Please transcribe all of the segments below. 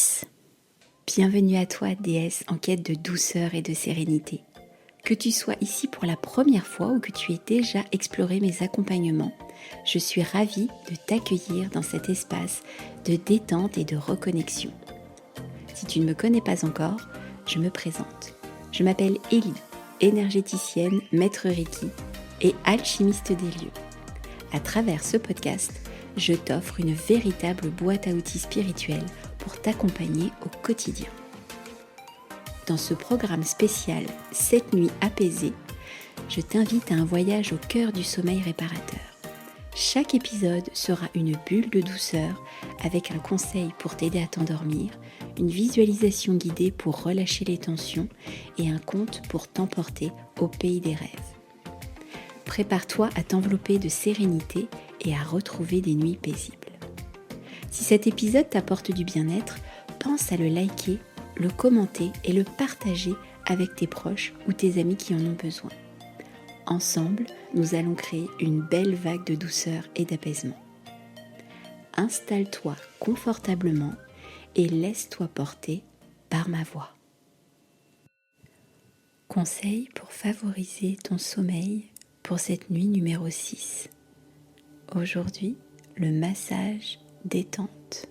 Yes! Bienvenue à toi, déesse en quête de douceur et de sérénité. Que tu sois ici pour la première fois ou que tu aies déjà exploré mes accompagnements, je suis ravie de t'accueillir dans cet espace de détente et de reconnexion. Si tu ne me connais pas encore, je me présente. Je m'appelle Élie, énergéticienne, maître Reiki et alchimiste des lieux. À travers ce podcast, je t'offre une véritable boîte à outils spirituelle pour t'accompagner au quotidien. Dans ce programme spécial 7 nuits apaisées, je t'invite à un voyage au cœur du sommeil réparateur. Chaque épisode sera une bulle de douceur avec un conseil pour t'aider à t'endormir, une visualisation guidée pour relâcher les tensions et un conte pour t'emporter au pays des rêves. Prépare-toi à t'envelopper de sérénité et à retrouver des nuits paisibles. Si cet épisode t'apporte du bien-être, pense à le liker, le commenter et le partager avec tes proches ou tes amis qui en ont besoin. Ensemble, nous allons créer une belle vague de douceur et d'apaisement. Installe-toi confortablement et laisse-toi porter par ma voix. Conseil pour favoriser ton sommeil pour cette nuit numéro 6. Aujourd'hui, le massage détente.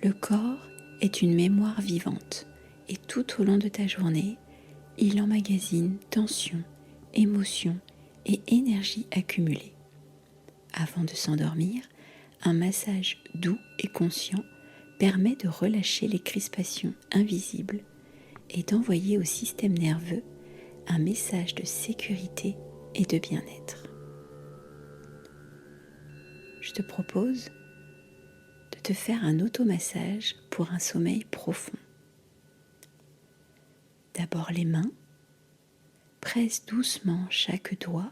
Le corps est une mémoire vivante et tout au long de ta journée, il emmagasine tensions, émotions et énergie accumulée. Avant de s'endormir, un massage doux et conscient permet de relâcher les crispations invisibles et d'envoyer au système nerveux un message de sécurité et de bien-être. Je te propose de te faire un automassage pour un sommeil profond. D'abord les mains, presse doucement chaque doigt,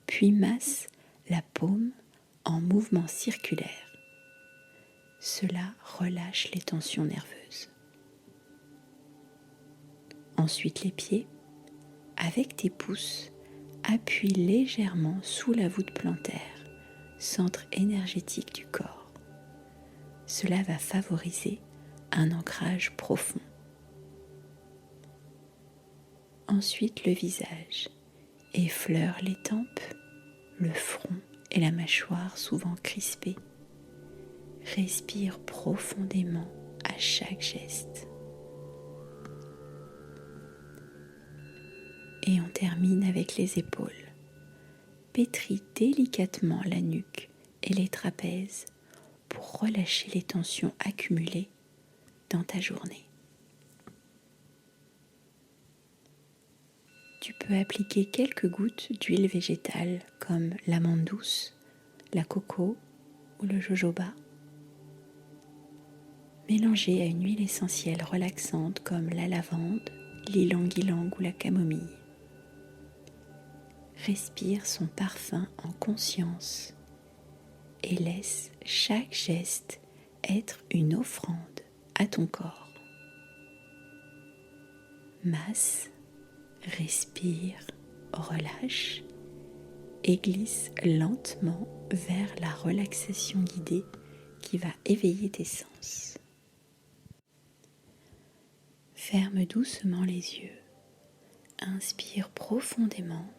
puis masse la paume en mouvement circulaire. Cela relâche les tensions nerveuses. Ensuite les pieds, avec tes pouces, appuie légèrement sous la voûte plantaire, centre énergétique du corps. Cela va favoriser un ancrage profond. Ensuite le visage, effleure les tempes, le front et la mâchoire souvent crispés. Respire profondément à chaque geste. Et on termine avec les épaules. Pétris délicatement la nuque et les trapèzes pour relâcher les tensions accumulées dans ta journée. Tu peux appliquer quelques gouttes d'huile végétale comme l'amande douce, la coco ou le jojoba. Mélanger à une huile essentielle relaxante comme la lavande, l'ylang-ylang ou la camomille. Respire son parfum en conscience et laisse chaque geste être une offrande à ton corps. Masse, respire, relâche et glisse lentement vers la relaxation guidée qui va éveiller tes sens. Ferme doucement les yeux, inspire profondément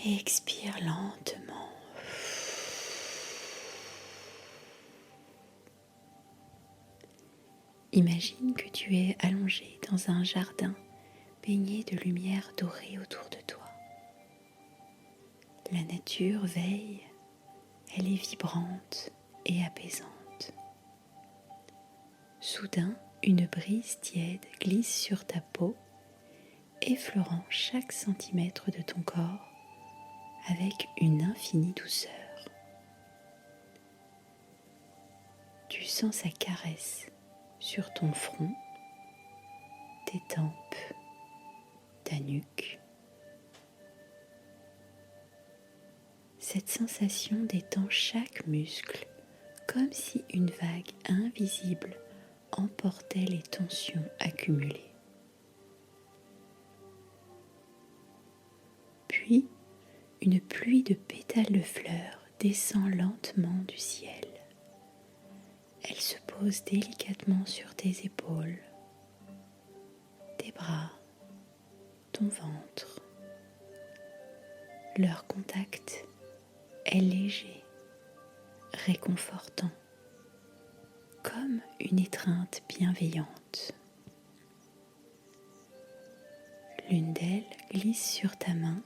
et expire lentement. Imagine que tu es allongé dans un jardin baigné de lumière dorée autour de toi. La nature veille, elle est vibrante et apaisante. Soudain, une brise tiède glisse sur ta peau, effleurant chaque centimètre de ton corps avec une infinie douceur. Tu sens sa caresse sur ton front, tes tempes, ta nuque. Cette sensation détend chaque muscle, comme si une vague invisible emportait les tensions accumulées. Puis, une pluie de pétales de fleurs descend lentement du ciel. Elle se pose délicatement sur tes épaules, tes bras, ton ventre. Leur contact est léger, réconfortant, comme une étreinte bienveillante. L'une d'elles glisse sur ta main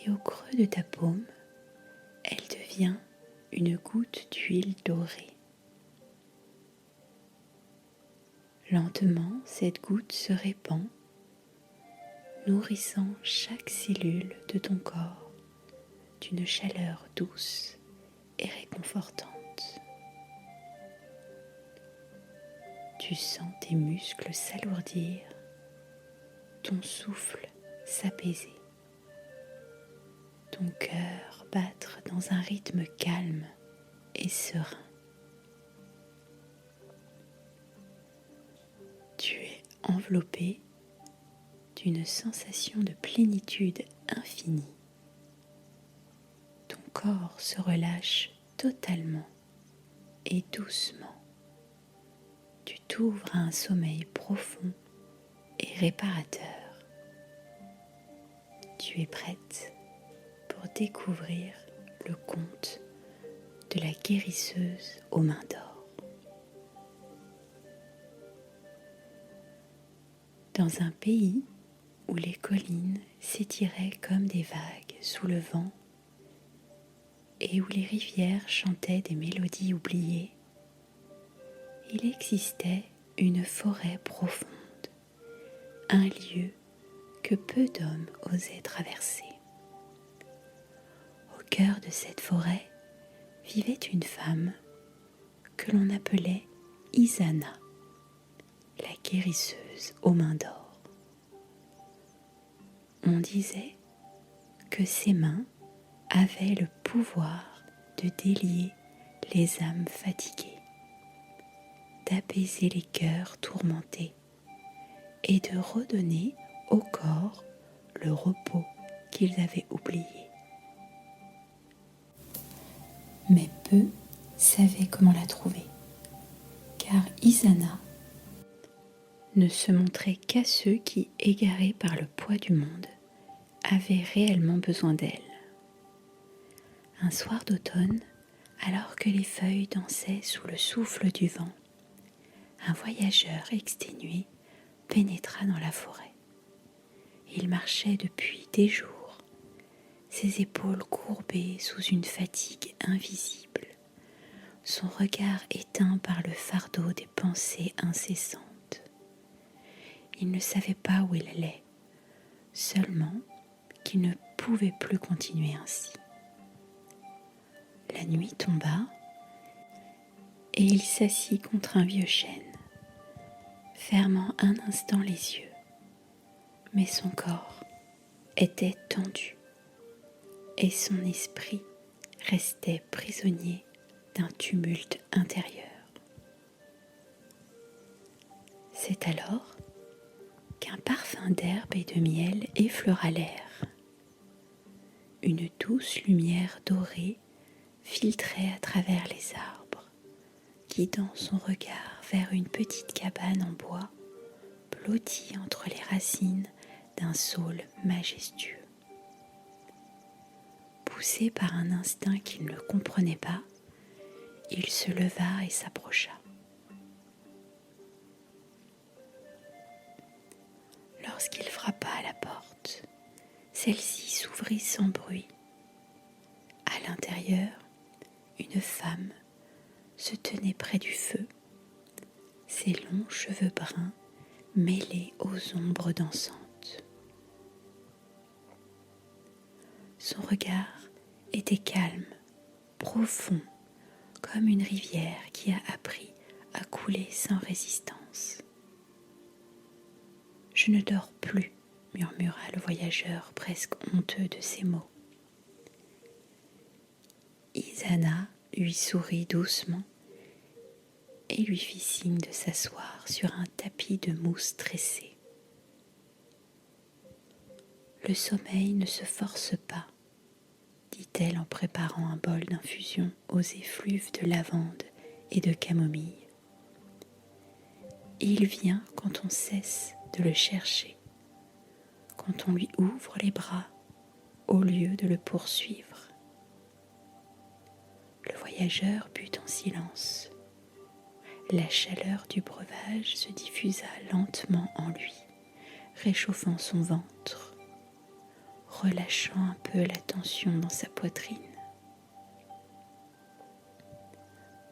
et au creux de ta paume, elle devient une goutte d'huile dorée. Lentement, cette goutte se répand, nourrissant chaque cellule de ton corps d'une chaleur douce et réconfortante. Tu sens tes muscles s'alourdir, ton souffle s'apaiser, ton cœur battre dans un rythme calme et serein. Tu es enveloppé d'une sensation de plénitude infinie. Ton corps se relâche totalement et doucement. Tu t'ouvres à un sommeil profond et réparateur. Tu es prête pour découvrir le conte de la guérisseuse aux mains d'or. Dans un pays où les collines s'étiraient comme des vagues sous le vent et où les rivières chantaient des mélodies oubliées, il existait une forêt profonde, un lieu que peu d'hommes osaient traverser. Au cœur de cette forêt vivait une femme que l'on appelait Isana, la guérisseuse aux mains d'or. On disait que ses mains avaient le pouvoir de délier les âmes fatiguées, d'apaiser les cœurs tourmentés et de redonner au corps le repos qu'ils avaient oublié. Mais peu savaient comment la trouver, car Isana ne se montrait qu'à ceux qui, égarés par le poids du monde, avaient réellement besoin d'elle. Un soir d'automne, alors que les feuilles dansaient sous le souffle du vent, un voyageur exténué pénétra dans la forêt. Il marchait depuis des jours, ses épaules courbées sous une fatigue invisible, son regard éteint par le fardeau des pensées incessantes. Il ne savait pas où il allait, seulement qu'il ne pouvait plus continuer ainsi. La nuit tomba et il s'assit contre un vieux chêne, fermant un instant les yeux, mais son corps était tendu et son esprit restait prisonnier d'un tumulte intérieur. C'est alors qu'un parfum d'herbe et de miel effleura l'air. Une douce lumière dorée filtrait à travers les arbres, guidant son regard vers une petite cabane en bois, blottie entre les racines d'un saule majestueux. Poussé par un instinct qu'il ne comprenait pas, il se leva et s'approcha. Lorsqu'il frappa à la porte, celle-ci s'ouvrit sans bruit. À l'intérieur, une femme se tenait près du feu, ses longs cheveux bruns mêlés aux ombres dansantes. Son regard était calme, profond, comme une rivière qui a appris à couler sans résistance. « Je ne dors plus », murmura le voyageur presque honteux de ces mots. Isana lui sourit doucement et lui fit signe de s'asseoir sur un tapis de mousse tressée. « Le sommeil ne se force pas, dit-elle en préparant un bol d'infusion aux effluves de lavande et de camomille. Il vient quand on cesse de le chercher, quand on lui ouvre les bras au lieu de le poursuivre. Le voyageur but en silence. La chaleur du breuvage se diffusa lentement en lui, réchauffant son ventre, relâchant un peu la tension dans sa poitrine.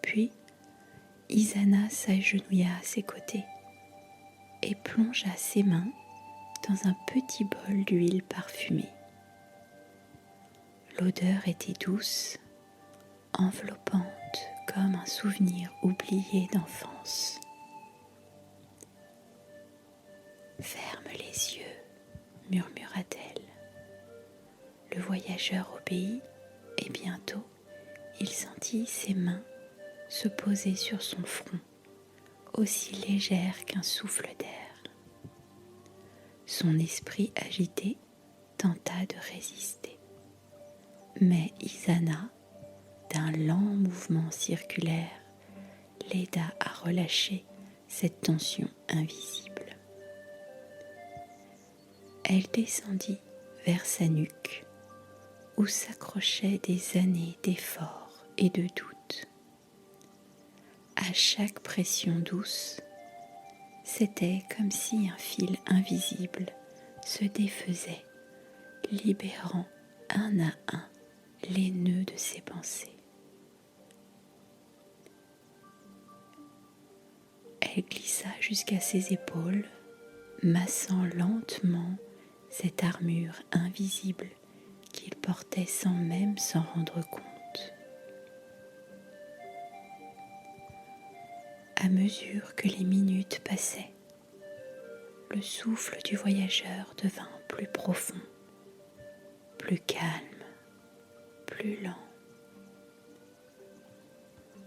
Puis, Izana s'agenouilla à ses côtés et plongea ses mains dans un petit bol d'huile parfumée. L'odeur était douce, enveloppante comme un souvenir oublié d'enfance. « Ferme les yeux, murmura-t-elle. Le voyageur obéit et bientôt il sentit ses mains se poser sur son front, aussi légère qu'un souffle d'air. Son esprit agité tenta de résister. Mais Izana, d'un lent mouvement circulaire, l'aida à relâcher cette tension invisible. Elle descendit vers sa nuque, où s'accrochaient des années d'efforts et de doutes. À chaque pression douce, c'était comme si un fil invisible se défaisait, libérant un à un les nœuds de ses pensées. Elle glissa jusqu'à ses épaules, massant lentement cette armure invisible qu'il portait sans même s'en rendre compte. À mesure que les minutes passaient, le souffle du voyageur devint plus profond, plus calme, plus lent.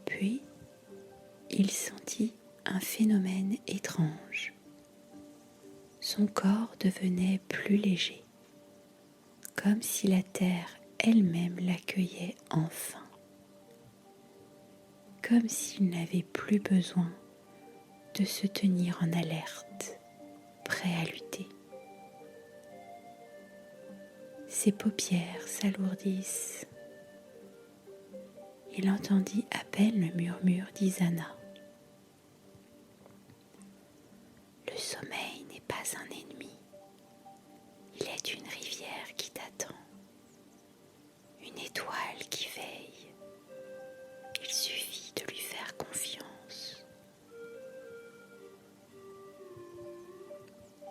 Puis, il sentit un phénomène étrange. Son corps devenait plus léger, comme si la terre elle-même l'accueillait enfin, comme s'il n'avait plus besoin de se tenir en alerte, prêt à lutter. Ses paupières s'alourdissent. Il entendit à peine le murmure d'Izana. Le sommeil n'est pas un ennemi. Il est une rivière qui t'attend, une étoile qui veille. Il suffit de lui faire confiance.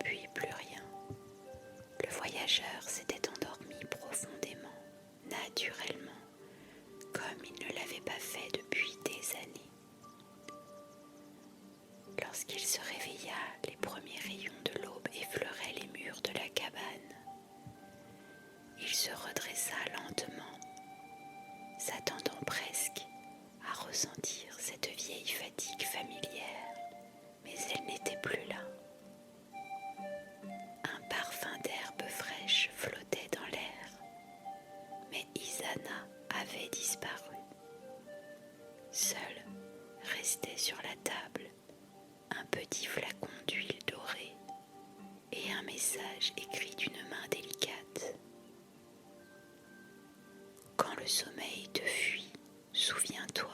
Puis plus rien. Le voyageur s'était endormi profondément, naturellement, comme il ne l'avait pas fait depuis des années. Lorsqu'il se réveilla, les premiers rayons de l'aube effleuraient les murs de la cabane. Il se redressa lentement, s'attendant presque à ressentir cette vieille fatigue familière, mais elle n'était plus là. Un parfum d'herbe fraîche flottait dans l'air, mais Izana avait disparu. Seul restait sur la table un petit flacon d'huile dorée et un message écrit d'une main délicate. Quand le sommeil te fuit, souviens-toi,